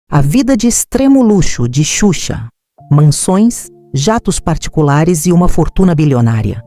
A vida de extremo luxo de Xuxa. Mansões, jatos particulares e uma fortuna bilionária.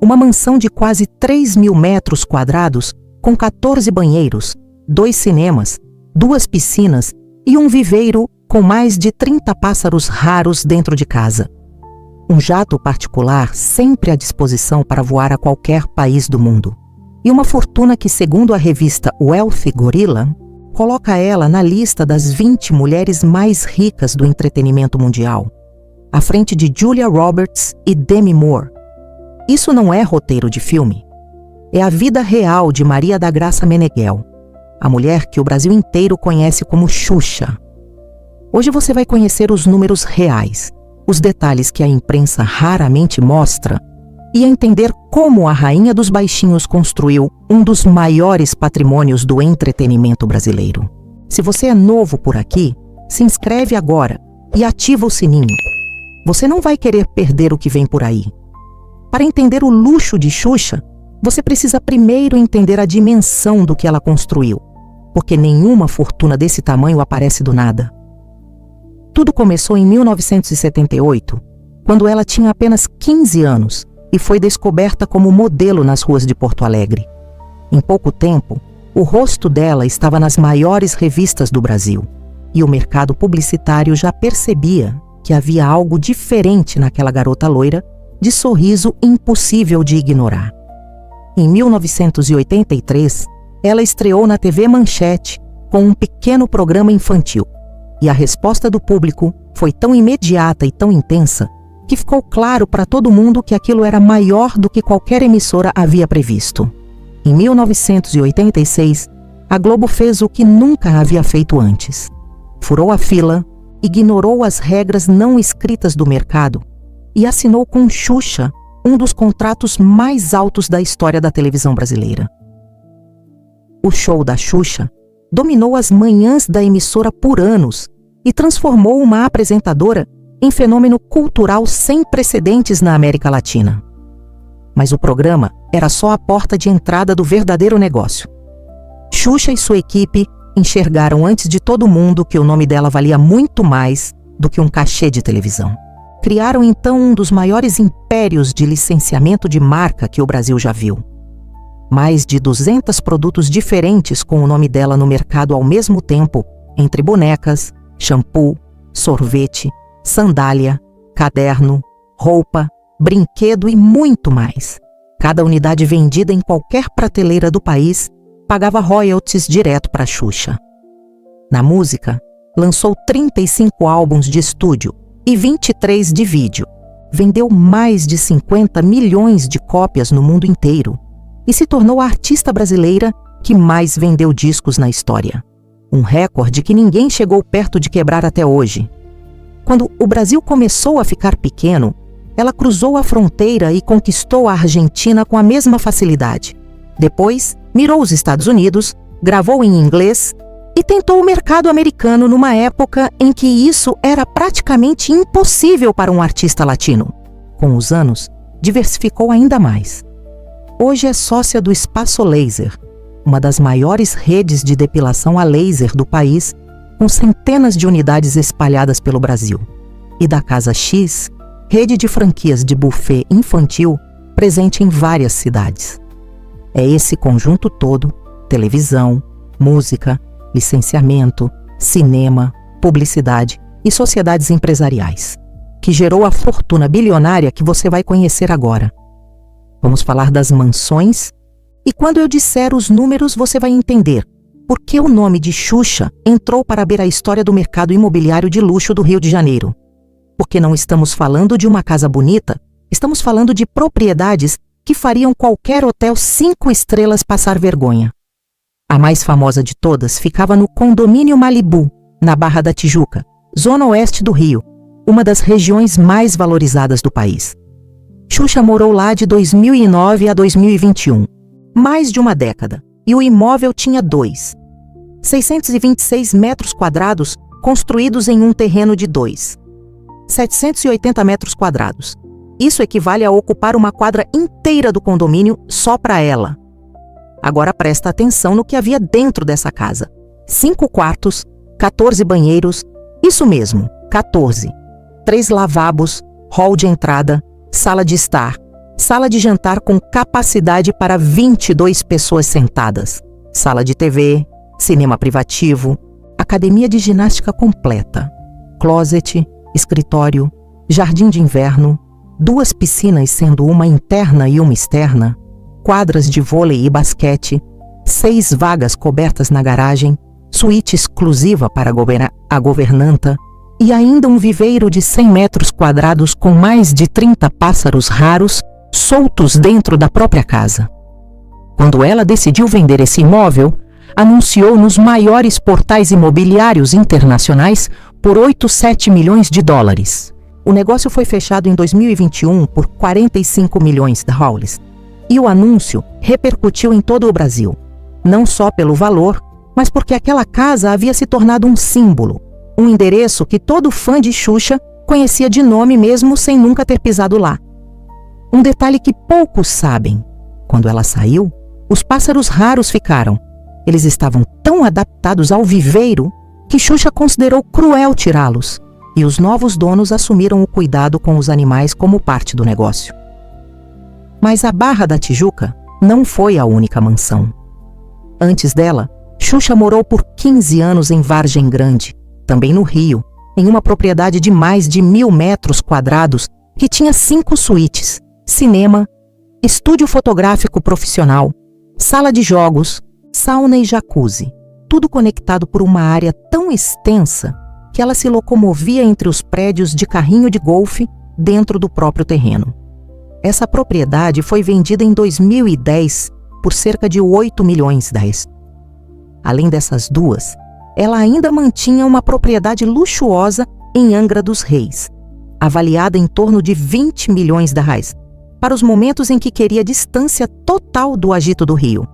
Uma mansão de quase 3.000 metros quadrados, com 14 banheiros, 2 cinemas, 2 piscinas e um viveiro com mais de 30 pássaros raros dentro de casa. Um jato particular sempre à disposição para voar a qualquer país do mundo. E uma fortuna que, segundo a revista Wealthy Gorilla, coloca ela na lista das 20 mulheres mais ricas do entretenimento mundial, à frente de Julia Roberts e Demi Moore. Isso não é roteiro de filme. É a vida real de Maria da Graça Meneghel, a mulher que o Brasil inteiro conhece como Xuxa. Hoje você vai conhecer os números reais, os detalhes que a imprensa raramente mostra e entender como a rainha dos baixinhos construiu um dos maiores patrimônios do entretenimento brasileiro. Se você é novo por aqui, se inscreve agora e ativa o sininho. Você não vai querer perder o que vem por aí. Para entender o luxo de Xuxa, você precisa primeiro entender a dimensão do que ela construiu, porque nenhuma fortuna desse tamanho aparece do nada. Tudo começou em 1978, quando ela tinha apenas 15 anos e foi descoberta como modelo nas ruas de Porto Alegre. Em pouco tempo, o rosto dela estava nas maiores revistas do Brasil e o mercado publicitário já percebia que havia algo diferente naquela garota loira de sorriso impossível de ignorar. Em 1983, ela estreou na TV Manchete com um pequeno programa infantil. E a resposta do público foi tão imediata e tão intensa que ficou claro para todo mundo que aquilo era maior do que qualquer emissora havia previsto. Em 1986, a Globo fez o que nunca havia feito antes. Furou a fila, ignorou as regras não escritas do mercado e assinou com Xuxa um dos contratos mais altos da história da televisão brasileira. O show da Xuxa dominou as manhãs da emissora por anos e transformou uma apresentadora em fenômeno cultural sem precedentes na América Latina. Mas o programa era só a porta de entrada do verdadeiro negócio. Xuxa e sua equipe enxergaram antes de todo mundo que o nome dela valia muito mais do que um cachê de televisão. Criaram então um dos maiores impérios de licenciamento de marca que o Brasil já viu. Mais de 200 produtos diferentes com o nome dela no mercado ao mesmo tempo, entre bonecas, shampoo, sorvete, sandália, caderno, roupa, brinquedo e muito mais. Cada unidade vendida em qualquer prateleira do país pagava royalties direto para Xuxa. Na música, lançou 35 álbuns de estúdio e 23 de vídeo. Vendeu mais de 50 milhões de cópias no mundo inteiro e se tornou a artista brasileira que mais vendeu discos na história. Um recorde que ninguém chegou perto de quebrar até hoje. Quando o Brasil começou a ficar pequeno, ela cruzou a fronteira e conquistou a Argentina com a mesma facilidade. Depois, mirou os Estados Unidos, gravou em inglês e tentou o mercado americano numa época em que isso era praticamente impossível para um artista latino. Com os anos, diversificou ainda mais. Hoje é sócia do Espaço Laser, uma das maiores redes de depilação a laser do país, com centenas de unidades espalhadas pelo Brasil. E da Casa X, rede de franquias de buffet infantil presente em várias cidades. É esse conjunto todo, televisão, música, licenciamento, cinema, publicidade e sociedades empresariais, que gerou a fortuna bilionária que você vai conhecer agora. Vamos falar das mansões, e quando eu disser os números você vai entender por que o nome de Xuxa entrou para abrir a história do mercado imobiliário de luxo do Rio de Janeiro. Porque não estamos falando de uma casa bonita, estamos falando de propriedades que fariam qualquer hotel 5 estrelas passar vergonha. A mais famosa de todas ficava no Condomínio Malibu, na Barra da Tijuca, zona oeste do Rio, uma das regiões mais valorizadas do país. Xuxa morou lá de 2009 a 2021, mais de uma década, e o imóvel tinha 626 metros quadrados construídos em um terreno de 780 metros quadrados. Isso equivale a ocupar uma quadra inteira do condomínio só para ela. Agora presta atenção no que havia dentro dessa casa. 5 quartos, 14 banheiros, isso mesmo, 14. 3 lavabos, hall de entrada, sala de estar, sala de jantar com capacidade para 22 pessoas sentadas, sala de TV, cinema privativo, academia de ginástica completa, closet, escritório, jardim de inverno, 2 piscinas sendo uma interna e uma externa, quadras de vôlei e basquete, 6 vagas cobertas na garagem, suíte exclusiva para a governanta e ainda um viveiro de 100 metros quadrados com mais de 30 pássaros raros soltos dentro da própria casa. Quando ela decidiu vender esse imóvel, anunciou nos maiores portais imobiliários internacionais por 7 milhões de dólares. O negócio foi fechado em 2021 por 45 milhões de dólares. E o anúncio repercutiu em todo o Brasil, não só pelo valor, mas porque aquela casa havia se tornado um símbolo, um endereço que todo fã de Xuxa conhecia de nome mesmo sem nunca ter pisado lá. Um detalhe que poucos sabem: quando ela saiu, os pássaros raros ficaram. Eles estavam tão adaptados ao viveiro que Xuxa considerou cruel tirá-los, e os novos donos assumiram o cuidado com os animais como parte do negócio. Mas a Barra da Tijuca não foi a única mansão. Antes dela, Xuxa morou por 15 anos em Vargem Grande, também no Rio, em uma propriedade de mais de 1.000 metros quadrados que tinha 5 suítes, cinema, estúdio fotográfico profissional, sala de jogos, sauna e jacuzzi, tudo conectado por uma área tão extensa que ela se locomovia entre os prédios de carrinho de golfe dentro do próprio terreno. Essa propriedade foi vendida em 2010 por cerca de 8 milhões de reais. Além dessas duas, ela ainda mantinha uma propriedade luxuosa em Angra dos Reis, avaliada em torno de 20 milhões de reais, para os momentos em que queria distância total do agito do Rio.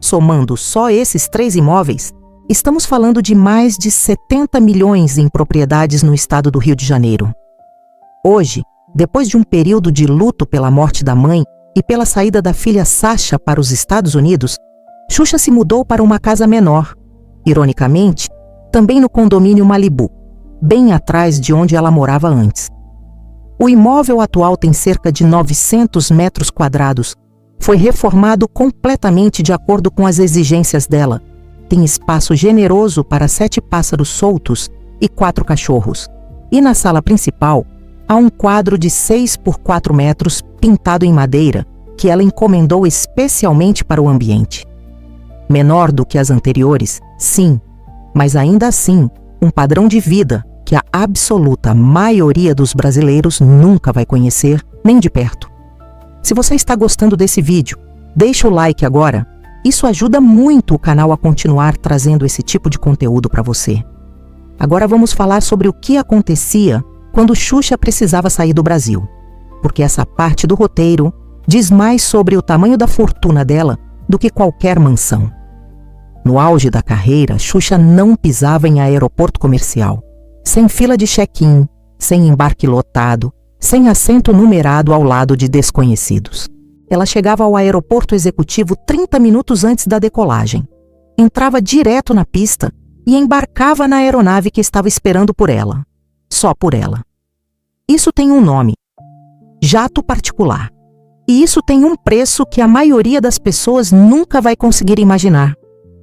Somando só esses 3 imóveis, estamos falando de mais de 70 milhões em propriedades no estado do Rio de Janeiro. Hoje, depois de um período de luto pela morte da mãe e pela saída da filha Sasha para os Estados Unidos, Xuxa se mudou para uma casa menor, ironicamente, também no condomínio Malibu, bem atrás de onde ela morava antes. O imóvel atual tem cerca de 900 metros quadrados, foi reformado completamente de acordo com as exigências dela, tem espaço generoso para 7 pássaros soltos e 4 cachorros, e na sala principal, há um quadro de 6 por 4 metros pintado em madeira que ela encomendou especialmente para o ambiente. Menor do que as anteriores, sim, mas ainda assim, um padrão de vida que a absoluta maioria dos brasileiros nunca vai conhecer nem de perto. Se você está gostando desse vídeo, deixa o like agora. Isso ajuda muito o canal a continuar trazendo esse tipo de conteúdo para você. Agora vamos falar sobre o que acontecia quando Xuxa precisava sair do Brasil, porque essa parte do roteiro diz mais sobre o tamanho da fortuna dela do que qualquer mansão. No auge da carreira, Xuxa não pisava em aeroporto comercial, sem fila de check-in, sem embarque lotado, sem assento numerado ao lado de desconhecidos. Ela chegava ao aeroporto executivo 30 minutos antes da decolagem, entrava direto na pista e embarcava na aeronave que estava esperando por ela. Só por ela. Isso tem um nome: jato particular. E isso tem um preço que a maioria das pessoas nunca vai conseguir imaginar.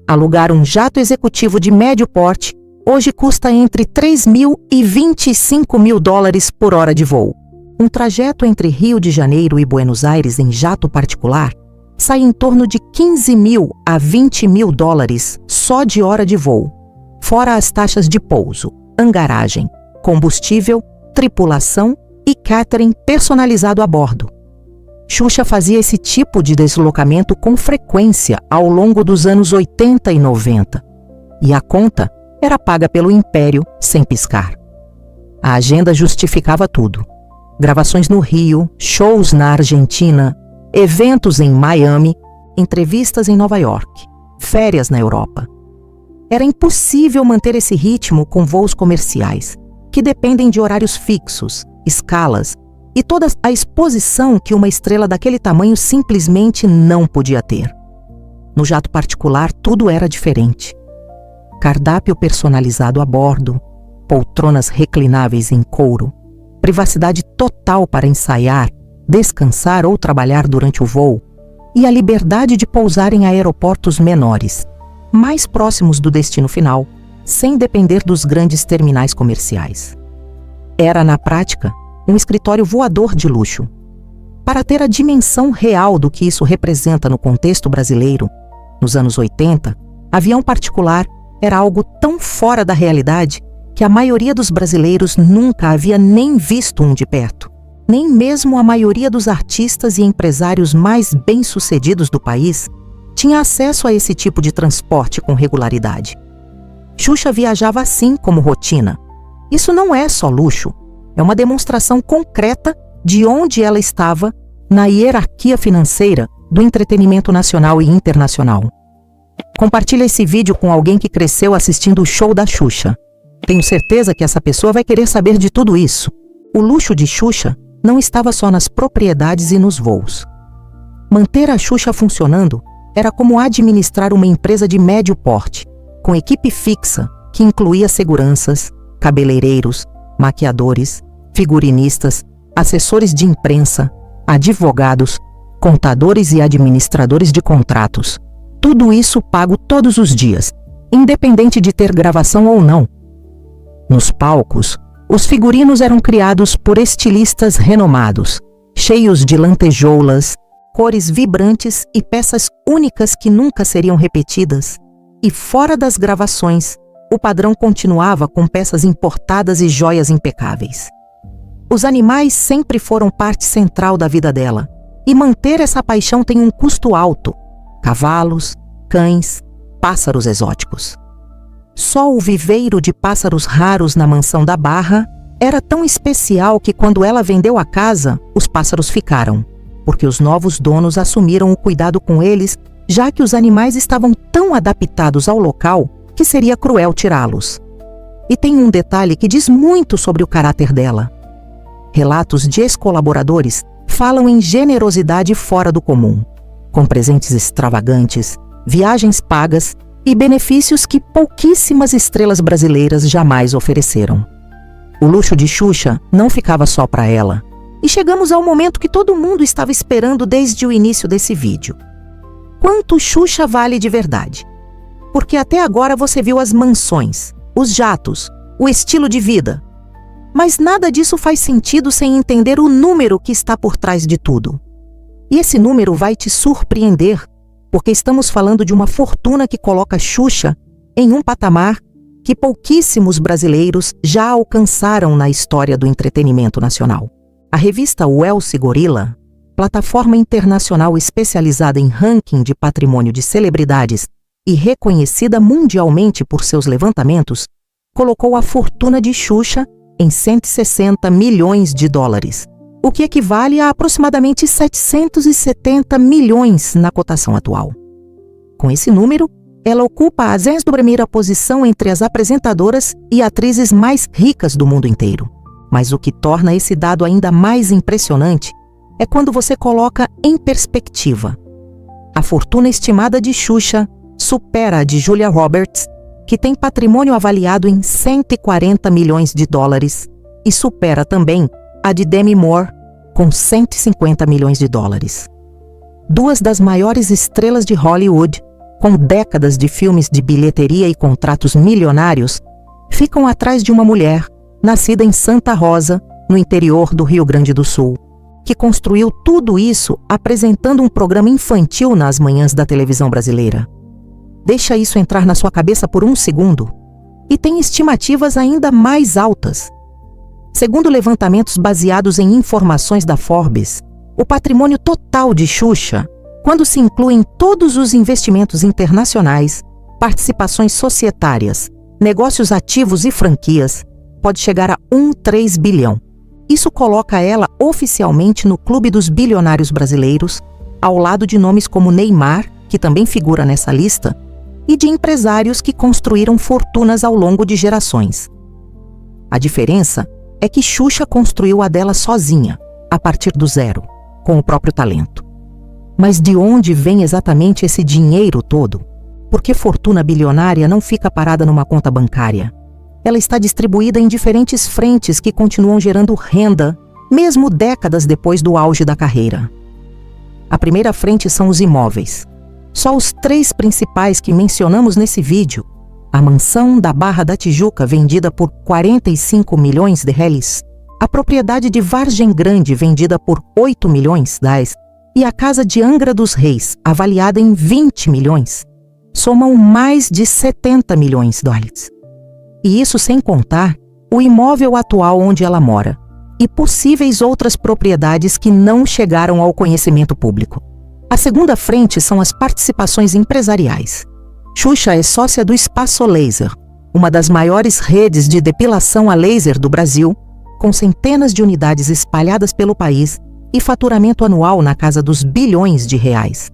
Alugar um jato executivo de médio porte hoje custa entre 3 mil e 25 mil dólares por hora de voo. Um trajeto entre Rio de Janeiro e Buenos Aires em jato particular sai em torno de 15 mil a 20 mil dólares só de hora de voo, fora as taxas de pouso, hangaragem, combustível, tripulação e catering personalizado a bordo. Xuxa fazia esse tipo de deslocamento com frequência ao longo dos anos 80 e 90, e a conta era paga pelo Império sem piscar. A agenda justificava tudo: gravações no Rio, shows na Argentina, eventos em Miami, entrevistas em Nova York, férias na Europa. Era impossível manter esse ritmo com voos comerciais, que dependem de horários fixos, escalas e toda a exposição que uma estrela daquele tamanho simplesmente não podia ter. No jato particular, tudo era diferente. cardápio personalizado a bordo, poltronas reclináveis em couro, privacidade total para ensaiar, descansar ou trabalhar durante o voo e a liberdade de pousar em aeroportos menores, mais próximos do destino final, sem depender dos grandes terminais comerciais. Era, na prática, um escritório voador de luxo. Para ter a dimensão real do que isso representa no contexto brasileiro, nos anos 80, avião particular era algo tão fora da realidade que a maioria dos brasileiros nunca havia nem visto um de perto. Nem mesmo a maioria dos artistas e empresários mais bem-sucedidos do país tinha acesso a esse tipo de transporte com regularidade. Xuxa viajava assim como rotina. Isso não é só luxo, é uma demonstração concreta de onde ela estava na hierarquia financeira do entretenimento nacional e internacional. Compartilhe esse vídeo com alguém que cresceu assistindo o show da Xuxa. Tenho certeza que essa pessoa vai querer saber de tudo isso. O luxo de Xuxa não estava só nas propriedades e nos voos. Manter a Xuxa funcionando era como administrar uma empresa de médio porte, com equipe fixa que incluía seguranças, cabeleireiros, maquiadores, figurinistas, assessores de imprensa, advogados, contadores e administradores de contratos. Tudo isso pago todos os dias, independente de ter gravação ou não. Nos palcos, os figurinos eram criados por estilistas renomados, cheios de lantejoulas, cores vibrantes e peças únicas que nunca seriam repetidas. E fora das gravações, o padrão continuava com peças importadas e joias impecáveis. Os animais sempre foram parte central da vida dela, e manter essa paixão tem um custo alto: cavalos, cães, pássaros exóticos. Só o viveiro de pássaros raros na mansão da Barra era tão especial que quando ela vendeu a casa, os pássaros ficaram, porque os novos donos assumiram o cuidado com eles, já que os animais estavam tão adaptados ao local que seria cruel tirá-los. E tem um detalhe que diz muito sobre o caráter dela. Relatos de ex-colaboradores falam em generosidade fora do comum, com presentes extravagantes, viagens pagas e benefícios que pouquíssimas estrelas brasileiras jamais ofereceram. O luxo de Xuxa não ficava só para ela. E chegamos ao momento que todo mundo estava esperando desde o início desse vídeo. Quanto Xuxa vale de verdade? Porque até agora você viu as mansões, os jatos, o estilo de vida. Mas nada disso faz sentido sem entender o número que está por trás de tudo. E esse número vai te surpreender, porque estamos falando de uma fortuna que coloca Xuxa em um patamar que pouquíssimos brasileiros já alcançaram na história do entretenimento nacional. A revista Wealthy Gorilla, plataforma internacional especializada em ranking de patrimônio de celebridades e reconhecida mundialmente por seus levantamentos, colocou a fortuna de Xuxa em 160 milhões de dólares, o que equivale a aproximadamente 770 milhões na cotação atual. Com esse número, ela ocupa a 11ª posição entre as apresentadoras e atrizes mais ricas do mundo inteiro. Mas o que torna esse dado ainda mais impressionante é quando você coloca em perspectiva. A fortuna estimada de Xuxa supera a de Julia Roberts, que tem patrimônio avaliado em 140 milhões de dólares, e supera também a de Demi Moore, com 150 milhões de dólares. Duas das maiores estrelas de Hollywood, com décadas de filmes de bilheteria e contratos milionários, ficam atrás de uma mulher nascida em Santa Rosa, no interior do Rio Grande do Sul, que construiu tudo isso apresentando um programa infantil nas manhãs da televisão brasileira. Deixa isso entrar na sua cabeça por um segundo. E tem estimativas ainda mais altas. Segundo levantamentos baseados em informações da Forbes, o patrimônio total de Xuxa, quando se incluem todos os investimentos internacionais, participações societárias, negócios ativos e franquias, pode chegar a 1,3 bilhão. Isso coloca ela oficialmente no clube dos bilionários brasileiros, ao lado de nomes como Neymar, que também figura nessa lista, e de empresários que construíram fortunas ao longo de gerações. A diferença é que Xuxa construiu a dela sozinha, a partir do zero, com o próprio talento. Mas de onde vem exatamente esse dinheiro todo? Porque fortuna bilionária não fica parada numa conta bancária. Ela está distribuída em diferentes frentes que continuam gerando renda, mesmo décadas depois do auge da carreira. A primeira frente são os imóveis. Só os 3 principais que mencionamos nesse vídeo, a mansão da Barra da Tijuca, vendida por 45 milhões de réis, a propriedade de Vargem Grande, vendida por 8 milhões de réis, e a casa de Angra dos Reis, avaliada em 20 milhões, somam mais de 70 milhões de dólares. E isso sem contar o imóvel atual onde ela mora e possíveis outras propriedades que não chegaram ao conhecimento público. A segunda frente são as participações empresariais. Xuxa é sócia do Espaço Laser, uma das maiores redes de depilação a laser do Brasil, com centenas de unidades espalhadas pelo país e faturamento anual na casa dos bilhões de reais.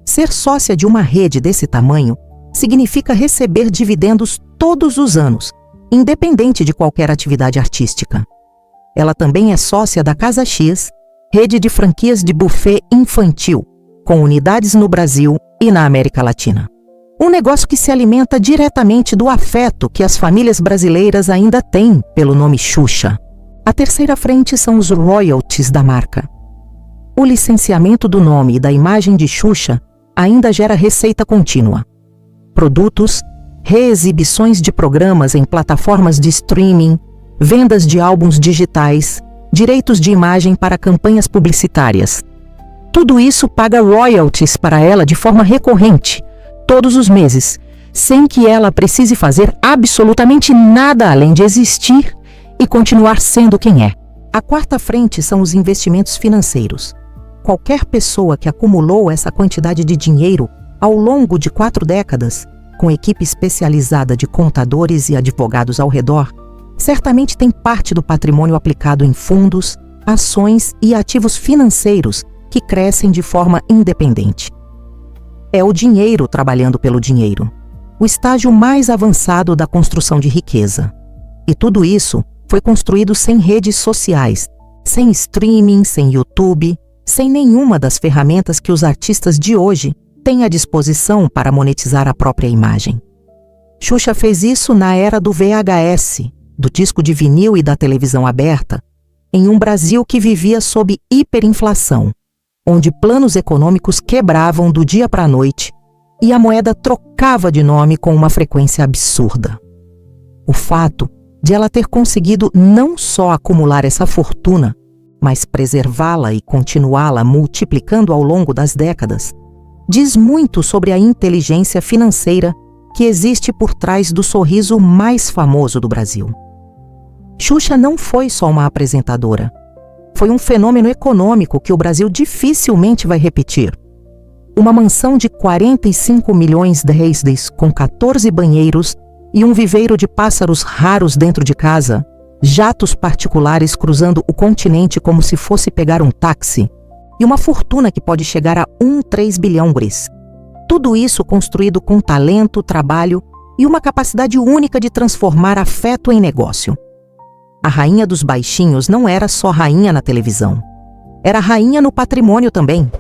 Ser sócia de uma rede desse tamanho significa receber dividendos todos os anos, independente de qualquer atividade artística. Ela também é sócia da Casa X, rede de franquias de buffet infantil, com unidades no Brasil e na América Latina. Um negócio que se alimenta diretamente do afeto que as famílias brasileiras ainda têm pelo nome Xuxa. A terceira frente são os royalties da marca. O licenciamento do nome e da imagem de Xuxa ainda gera receita contínua. Produtos, reexibições de programas em plataformas de streaming, vendas de álbuns digitais, direitos de imagem para campanhas publicitárias. Tudo isso paga royalties para ela de forma recorrente, todos os meses, sem que ela precise fazer absolutamente nada além de existir e continuar sendo quem é. A quarta frente são os investimentos financeiros. Qualquer pessoa que acumulou essa quantidade de dinheiro ao longo de 4 décadas, com equipe especializada de contadores e advogados ao redor, certamente tem parte do patrimônio aplicado em fundos, ações e ativos financeiros que crescem de forma independente. É o dinheiro trabalhando pelo dinheiro, o estágio mais avançado da construção de riqueza. E tudo isso foi construído sem redes sociais, sem streaming, sem YouTube, sem nenhuma das ferramentas que os artistas de hoje têm à disposição para monetizar a própria imagem. Xuxa fez isso na era do VHS, do disco de vinil e da televisão aberta, em um Brasil que vivia sob hiperinflação, onde planos econômicos quebravam do dia para a noite e a moeda trocava de nome com uma frequência absurda. O fato de ela ter conseguido não só acumular essa fortuna, mas preservá-la e continuá-la multiplicando ao longo das décadas, diz muito sobre a inteligência financeira que existe por trás do sorriso mais famoso do Brasil. Xuxa não foi só uma apresentadora. Foi um fenômeno econômico que o Brasil dificilmente vai repetir. Uma mansão de 45 milhões de reais com 14 banheiros e um viveiro de pássaros raros dentro de casa, jatos particulares cruzando o continente como se fosse pegar um táxi, e uma fortuna que pode chegar a 1,3 bilhão. Tudo isso construído com talento, trabalho e uma capacidade única de transformar afeto em negócio. A rainha dos baixinhos não era só rainha na televisão. Era rainha no patrimônio também.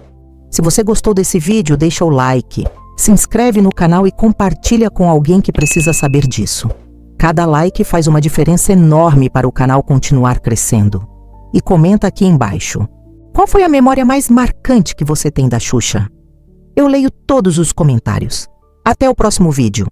Se você gostou desse vídeo, deixa o like, se inscreve no canal e compartilha com alguém que precisa saber disso. Cada like faz uma diferença enorme para o canal continuar crescendo. E comenta aqui embaixo. Qual foi a memória mais marcante que você tem da Xuxa? Eu leio todos os comentários. Até o próximo vídeo.